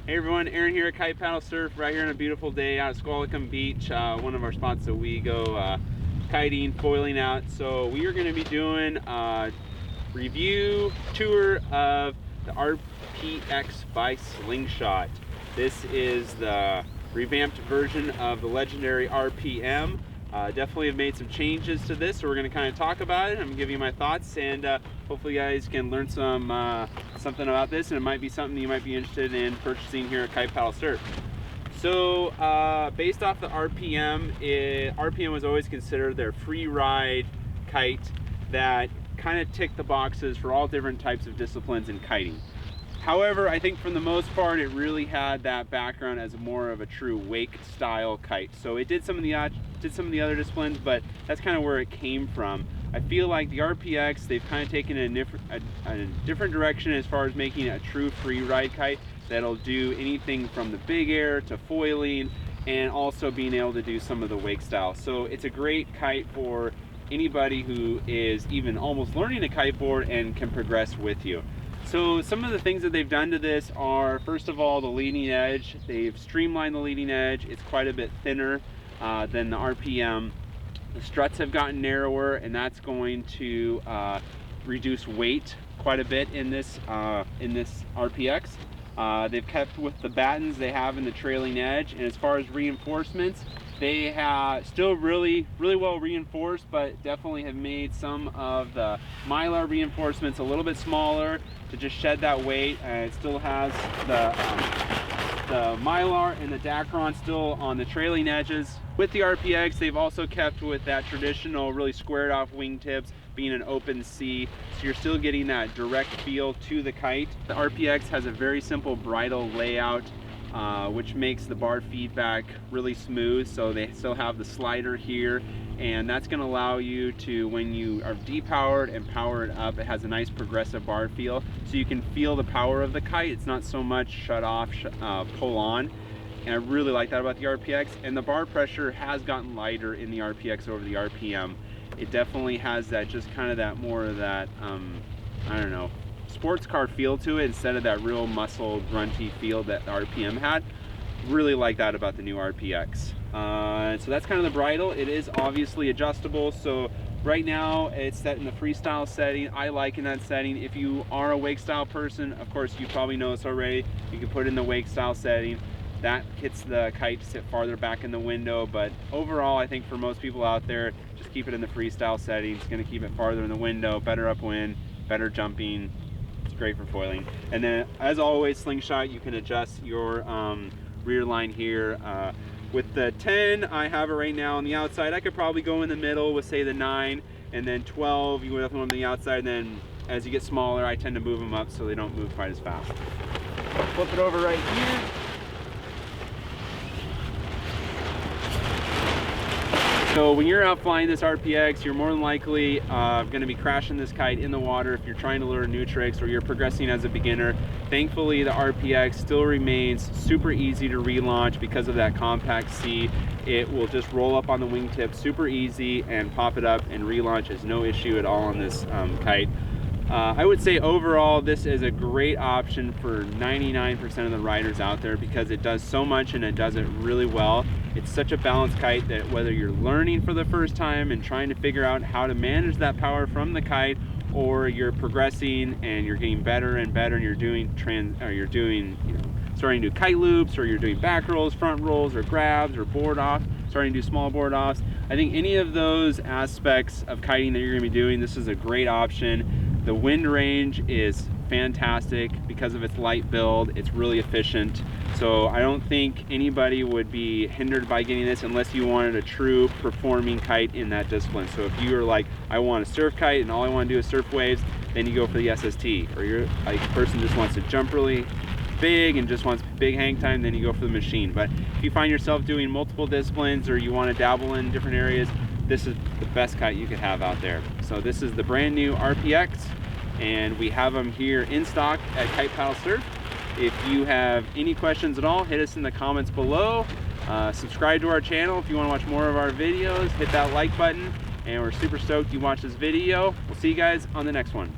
Hey everyone, Aaron here at Kite Paddle Surf, right here on a beautiful day out at Squalicum Beach, one of our spots that we go kiting, foiling out. So we are going to be doing a review tour of the RPX by Slingshot. This is the revamped version of the legendary RPM. Definitely have made some changes to this, so we're going to kind of talk about it. I'm going to give you my thoughts, and hopefully you guys can learn something about this, and it might be something you might be interested in purchasing here at Kite Paddle Surf. So based off the RPM, RPM was always considered their free ride kite that kind of ticked the boxes for all different types of disciplines in kiting. However, I think for the most part, it really had that background as more of a true wake style kite. So it did some of the other disciplines, but that's kind of where it came from. I feel like the RPX, they've kind of taken a different direction as far as making a true free ride kite that'll do anything from the big air to foiling, and also being able to do some of the wake style. So it's a great kite for anybody who is even almost learning to kiteboard and can progress with you. So some of the things that they've done to this are, first of all, the leading edge. They've streamlined the leading edge. It's quite a bit thinner than the RPM. The struts have gotten narrower, and that's going to reduce weight quite a bit in this RPX. They've kept with the battens they have in the trailing edge, and as far as reinforcements, they have still really well reinforced, but definitely have made some of the mylar reinforcements a little bit smaller to just shed that weight. It still has the mylar and the Dacron still on the trailing edges. With the RPX, they've also kept with that traditional really squared off wingtips, being an open C, so you're still getting that direct feel to the kite. The RPX has a very simple bridle layout, which makes the bar feedback really smooth. So they still have the slider here, and that's going to allow you to, when you are depowered and power it up, it has a nice progressive bar feel, so you can feel the power of the kite. It's not so much shut off, pull on, and I really like that about the RPX. And the bar pressure has gotten lighter in the RPX over the RPM. It definitely has that, just kind of that more of that, I don't know, sports car feel to it instead of that real muscle grunty feel that the RPM had. Really like that about the new RPX. So that's kind of the bridle. It is obviously adjustable, so right now it's set in the freestyle setting. I like in that setting. If you are a wake style person, of course you probably know this already, you can put it in the wake style setting. That gets the kite to sit farther back in the window, but overall I think for most people out there, just keep it in the freestyle setting. It's going to keep it farther in the window, better upwind, better jumping. It's great for foiling. And then as always, Slingshot, you can adjust your rear line here. With the 10, I have it right now on the outside. I could probably go in the middle with, say, the 9, and then 12, you would have one on the outside, and then as you get smaller, I tend to move them up so they don't move quite as fast. Flip it over right here. So when you're out flying this RPX, you're more than likely going to be crashing this kite in the water if you're trying to learn new tricks or you're progressing as a beginner. Thankfully, the RPX still remains super easy to relaunch because of that compact C. It will just roll up on the wingtip super easy and pop it up, and relaunch is no issue at all on this kite. I would say overall this is a great option for 99% of the riders out there because it does so much and it does it really well. It's such a balanced kite that whether you're learning for the first time and trying to figure out how to manage that power from the kite, or you're progressing and you're getting better and better and you're doing starting to do kite loops, or you're doing back rolls, front rolls, or grabs, or board off, starting to do small board offs. I think any of those aspects of kiting that you're going to be doing, this is a great option. The wind range is fantastic because of its light build. It's really efficient. So I don't think anybody would be hindered by getting this unless you wanted a true performing kite in that discipline. So if you're like, I want a surf kite and all I want to do is surf waves, then you go for the SST. Or you're like a person who just wants to jump really big and just wants big hang time, then you go for the machine. But if you find yourself doing multiple disciplines or you want to dabble in different areas, this is the best kite you could have out there. So this is the brand new RPX, and we have them here in stock at Kite Paddle Surf. If you have any questions at all, hit us in the comments below. Subscribe to our channel if you want to watch more of our videos. Hit that like button, and we're super stoked you watched this video. We'll see you guys on the next one.